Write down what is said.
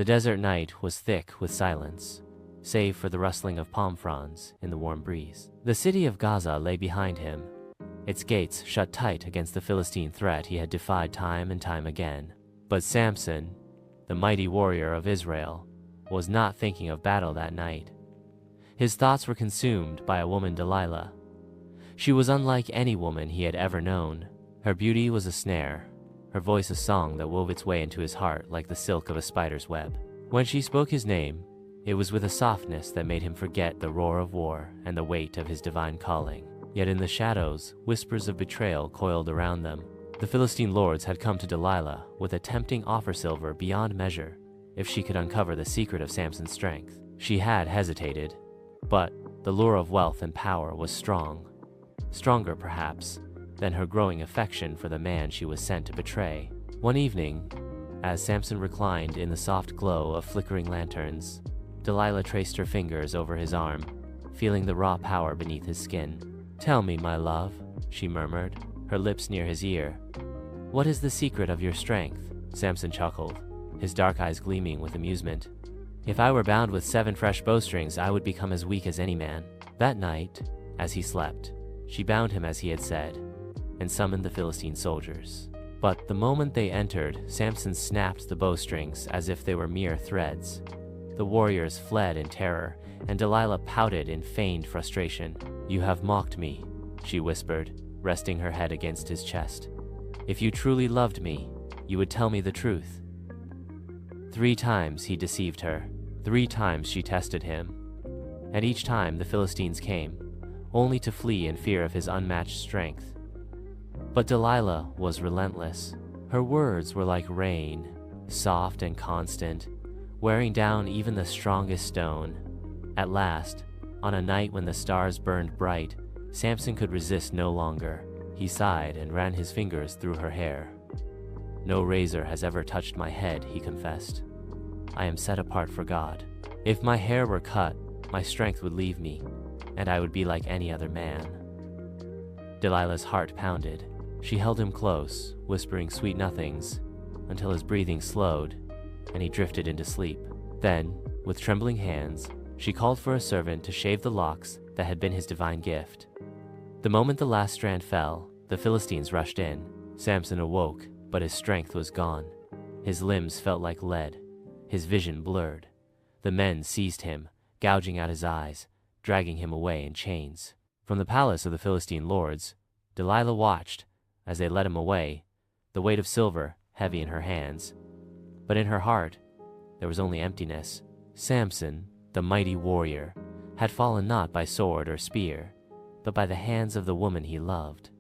The desert night was thick with silence, save for the rustling of palm fronds in the warm breeze. The city of Gaza lay behind him, its gates shut tight against the Philistine threat he had defied time and time again. But Samson, the mighty warrior of Israel, was not thinking of battle that night. His thoughts were consumed by a woman, Delilah. She was unlike any woman he had ever known. Her beauty was a snare, her voice a song that wove its way into his heart like the silk of a spider's web. When she spoke his name, it was with a softness that made him forget the roar of war and the weight of his divine calling. Yet in the shadows, whispers of betrayal coiled around them. The Philistine lords had come to Delilah with a tempting offer, silver beyond measure, if she could uncover the secret of Samson's strength. She had hesitated, but the lure of wealth and power was strong, stronger perhaps than her growing affection for the man she was sent to betray. One evening, as Samson reclined in the soft glow of flickering lanterns, Delilah traced her fingers over his arm, feeling the raw power beneath his skin. "Tell me, my love," she murmured, her lips near his ear. "What is the secret of your strength?" Samson chuckled, his dark eyes gleaming with amusement. "If I were bound with 7 fresh bowstrings, I would become as weak as any man." That night, as he slept, she bound him as he had said, and summoned the Philistine soldiers. But the moment they entered, Samson snapped the bowstrings as if they were mere threads. The warriors fled in terror, and Delilah pouted in feigned frustration. "You have mocked me," she whispered, resting her head against his chest. "If you truly loved me, you would tell me the truth." 3 times he deceived her. 3 times she tested him. And each time the Philistines came, only to flee in fear of his unmatched strength. But Delilah was relentless. Her words were like rain, soft and constant, wearing down even the strongest stone. At last, on a night when the stars burned bright, Samson could resist no longer. He sighed and ran his fingers through her hair. "No razor has ever touched my head," he confessed. "I am set apart for God. If my hair were cut, my strength would leave me, and I would be like any other man." Delilah's heart pounded. She held him close, whispering sweet nothings, until his breathing slowed, and he drifted into sleep. Then, with trembling hands, she called for a servant to shave the locks that had been his divine gift. The moment the last strand fell, the Philistines rushed in. Samson awoke, but his strength was gone. His limbs felt like lead, his vision blurred. The men seized him, gouging out his eyes, dragging him away in chains. From the palace of the Philistine lords, Delilah watched as they led him away, the weight of silver heavy in her hands. But in her heart, there was only emptiness. Samson, the mighty warrior, had fallen not by sword or spear, but by the hands of the woman he loved.